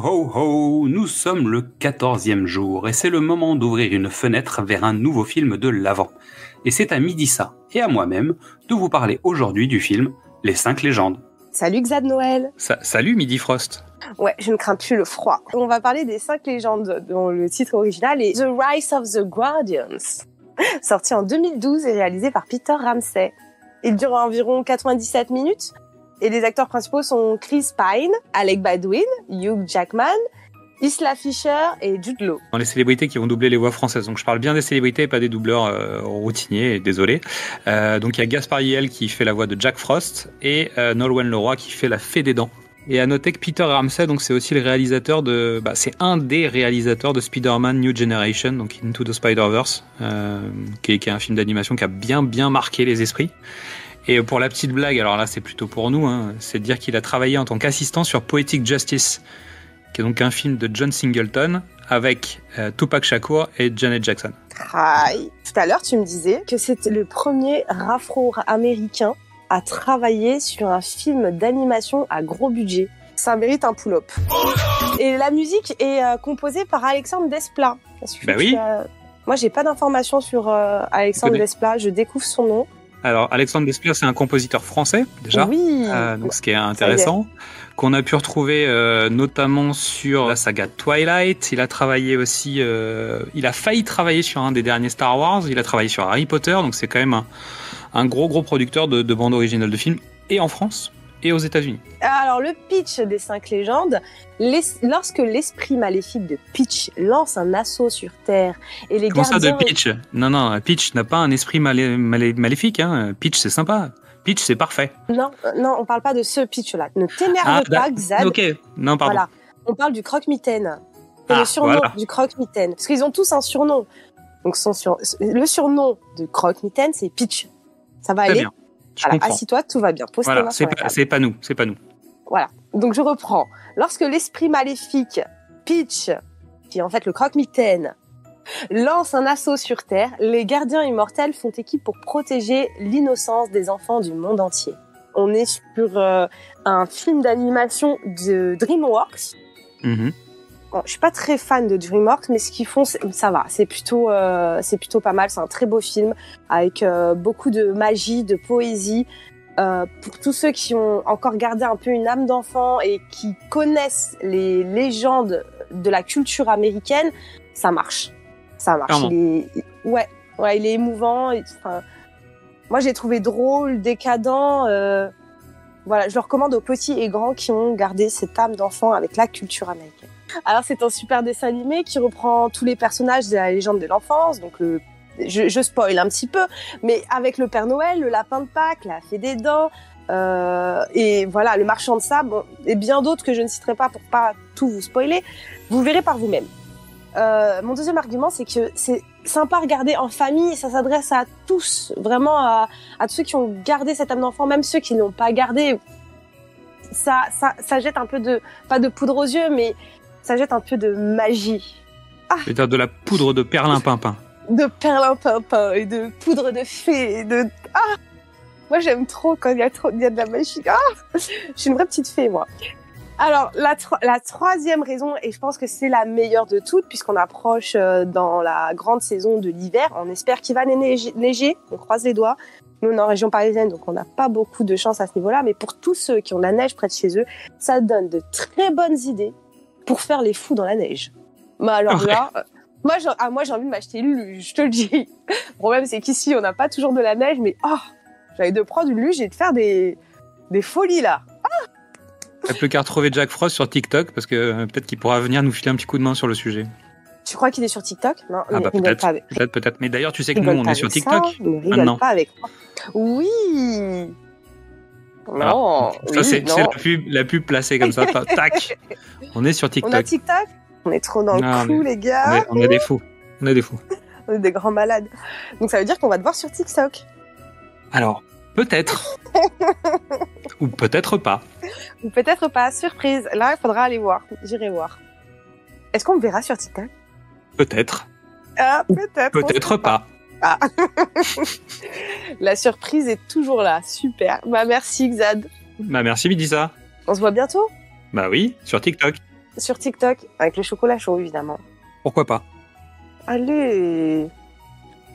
ho ho, nous sommes le 14e jour et c'est le moment d'ouvrir une fenêtre vers un nouveau film de l'Avent. Et c'est à Midissa et à moi-même de vous parler aujourd'hui du film Les 5 légendes. Salut Xad Noël. Salut Midi Frost. Ouais, je ne crains plus le froid. On va parler des 5 légendes dont le titre original est The Rise of the Guardians, sorti en 2012 et réalisé par Peter Ramsey. Il dure environ 97 minutes. Et les acteurs principaux sont Chris Pine, Alec Baldwin, Hugh Jackman, Isla Fisher et Jude Law. Dans les célébrités qui vont doubler les voix françaises. Donc je parle bien des célébrités et pas des doubleurs routiniers, désolé. Donc il y a Gaspard Ulliel qui fait la voix de Jack Frost et Nolwenn Leroy qui fait la Fée des Dents. Et à noter que Peter Ramsey, donc c'est aussi le réalisateur c'est un des réalisateurs de Spider-Man New Generation, donc Into the Spider-Verse, qui est un film d'animation qui a bien marqué les esprits. Et pour la petite blague, alors là c'est plutôt pour nous, c'est de dire qu'il a travaillé en tant qu'assistant sur Poetic Justice, qui est donc un film de John Singleton avec Tupac Shakur et Janet Jackson. Aïe. Tout à l'heure tu me disais que c'était le premier afro-américain à travailler sur un film d'animation à gros budget. Ça mérite un pull-up. Et la musique est composée par Alexandre Desplat. Bah oui. Moi j'ai pas d'informations sur Alexandre Desplat, je découvre son nom. Alors, Alexandre Desplat, c'est un compositeur français, déjà. Oui. Donc, ce qui est intéressant. Qu'on a pu retrouver notamment sur la saga Twilight. Il a travaillé aussi... il a failli travailler sur un des derniers Star Wars. Il a travaillé sur Harry Potter. Donc, c'est quand même un gros producteur de bande originale de films. Et en France, et aux États-Unis. Alors, le pitch des 5 légendes. Lorsque l'esprit maléfique de Peach lance un assaut sur Terre et les Comment gardiens... ça de Peach ? Non, Peach n'a pas un esprit maléfique. Peach, c'est sympa. Peach, c'est parfait. Non, on parle pas de ce Peach-là. Ne t'énerve pas, Xad. Ok, non, pardon. Voilà, on parle du croque-mitaine. C'est le surnom du croque-mitaine. Parce qu'ils ont tous un surnom. Donc, le surnom de croque-mitaine, c'est Peach. Ça va aller ? Bien. Voilà, assis-toi, tout va bien. Pose tes mains sur la table. C'est pas nous. Voilà. Donc, je reprends. Lorsque l'esprit maléfique, Peach, qui est en fait le croque-mitaine, lance un assaut sur Terre, les gardiens immortels font équipe pour protéger l'innocence des enfants du monde entier. On est sur un film d'animation de DreamWorks. Mm-hmm. Bon, je suis pas très fan de DreamWorks, mais ce qu'ils font, ça va. C'est plutôt pas mal. C'est un très beau film avec beaucoup de magie, de poésie. Pour tous ceux qui ont encore gardé un peu une âme d'enfant et qui connaissent les légendes de la culture américaine, ça marche. Ça marche. Il est émouvant. Moi, j'ai trouvé drôle, décadent. Voilà, je le recommande aux petits et grands qui ont gardé cette âme d'enfant avec la culture américaine. Alors, c'est un super dessin animé qui reprend tous les personnages de la légende de l'enfance. Donc, je spoil un petit peu, mais avec le Père Noël, le lapin de Pâques, la Fée des Dents, et voilà, le marchand de sable, et bien d'autres que je ne citerai pas pour pas tout vous spoiler. Vous verrez par vous-même. Mon deuxième argument, c'est que c'est sympa à regarder en famille. Ça s'adresse à tous, vraiment à tous ceux qui ont gardé cette âme d'enfant, même ceux qui ne l'ont pas gardé. Ça jette un peu pas de poudre aux yeux, mais ça jette un peu de magie. C'est-à-dire de la poudre de perlimpinpin. De perlimpinpin et de poudre de fée. Moi, j'aime trop quand il y a de la magie. Je suis une vraie petite fée, moi. Alors, la troisième raison, et je pense que c'est la meilleure de toutes, puisqu'on approche dans la grande saison de l'hiver, on espère qu'il va neiger, on croise les doigts. Nous, on est en région parisienne, donc on n'a pas beaucoup de chance à ce niveau-là, mais pour tous ceux qui ont la neige près de chez eux, ça donne de très bonnes idées pour faire les fous dans la neige. Mais alors là, moi j'ai envie de m'acheter une luge, je te le dis. Le problème, c'est qu'ici, on n'a pas toujours de la neige, mais j'avais de prendre une luge et de faire des folies, là. T'as plus qu'à retrouver Jack Frost sur TikTok, parce que peut-être qu'il pourra venir nous filer un petit coup de main sur le sujet. Tu crois qu'il est sur TikTok ? Non, peut-être. Mais d'ailleurs, tu sais que nous, on est sur TikTok. Ne rigole pas avec moi. Oui. Non. Ça, c'est la pub placée comme ça. Tac. On est sur TikTok. On a TikTok ? On est trop dans le coup, les gars. On est des fous. On est des grands malades. Donc ça veut dire qu'on va te voir sur TikTok. Alors, peut-être. Ou peut-être pas. Ou peut-être pas. Surprise. Là, il faudra aller voir. J'irai voir. Est-ce qu'on me verra sur TikTok ? Peut-être. Peut-être. Peut-être pas. La surprise est toujours là. Super. Merci, Xad. Merci, Midissa. On se voit bientôt ? Oui, sur TikTok. sur TikTok, avec le chocolat chaud, évidemment. Pourquoi pas? Allez!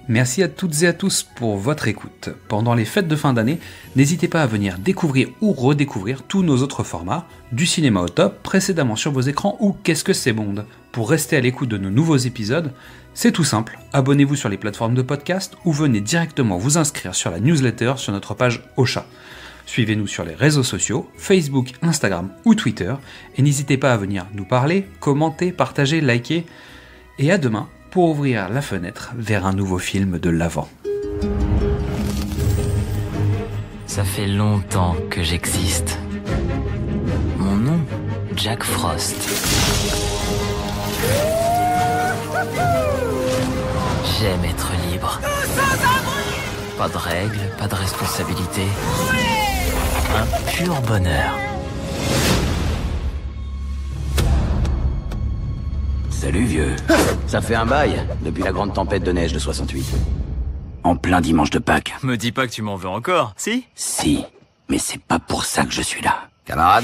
Merci à toutes et à tous pour votre écoute. Pendant les fêtes de fin d'année, n'hésitez pas à venir découvrir ou redécouvrir tous nos autres formats, du cinéma au top, précédemment sur vos écrans ou Qu'est-ce que c'est Bond. Pour rester à l'écoute de nos nouveaux épisodes, c'est tout simple, abonnez-vous sur les plateformes de podcast ou venez directement vous inscrire sur la newsletter sur notre page Ocha. Suivez-nous sur les réseaux sociaux, Facebook, Instagram ou Twitter, et n'hésitez pas à venir nous parler, commenter, partager, liker, et à demain pour ouvrir la fenêtre vers un nouveau film de l'Avent. Ça fait longtemps que j'existe. Mon nom, Jack Frost. J'aime être libre. Pas de règles, pas de responsabilités. Un pur bonheur. Salut vieux. Ça fait un bail, depuis la grande tempête de neige de 68. En plein dimanche de Pâques. Me dis pas que tu m'en veux encore, si? Si, mais c'est pas pour ça que je suis là. Camarade?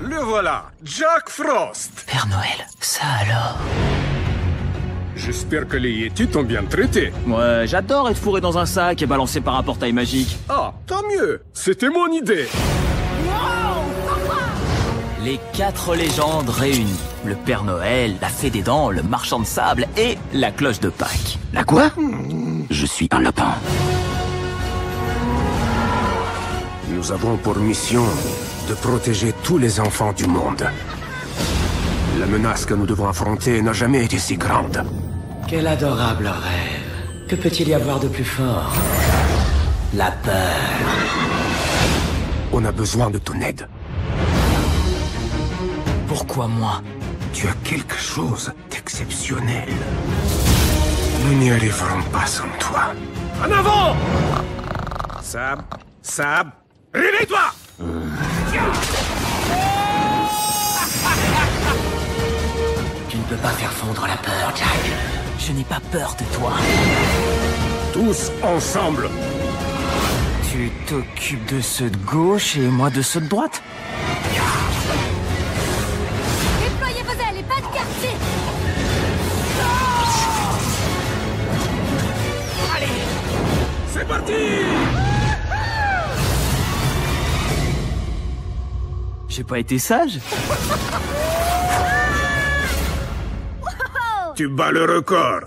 Le voilà, Jack Frost. Père Noël, ça alors? J'espère que les Yétis t'ont bien traité. Ouais, j'adore être fourré dans un sac et balancé par un portail magique. Ah, tant mieux. C'était mon idée. Les 4 légendes réunies. Le Père Noël, la Fée des Dents, le Marchand de Sable et la Cloche de Pâques. La quoi? Je suis un lapin. Nous avons pour mission de protéger tous les enfants du monde. La menace que nous devons affronter n'a jamais été si grande. Quel adorable rêve. Que peut-il y avoir de plus fort? La peur. On a besoin de ton aide. Pourquoi moi? Tu as quelque chose d'exceptionnel. Nous n'y arriverons pas sans toi. En avant! Sab, réveille-toi! Tu ne peux pas faire fondre la peur, Jack. Je n'ai pas peur de toi. Tous ensemble! Tu t'occupes de ceux de gauche et moi de ceux de droite? Déployez vos ailes et pas de quartier. C'est parti! J'ai pas été sage? Tu bats le record.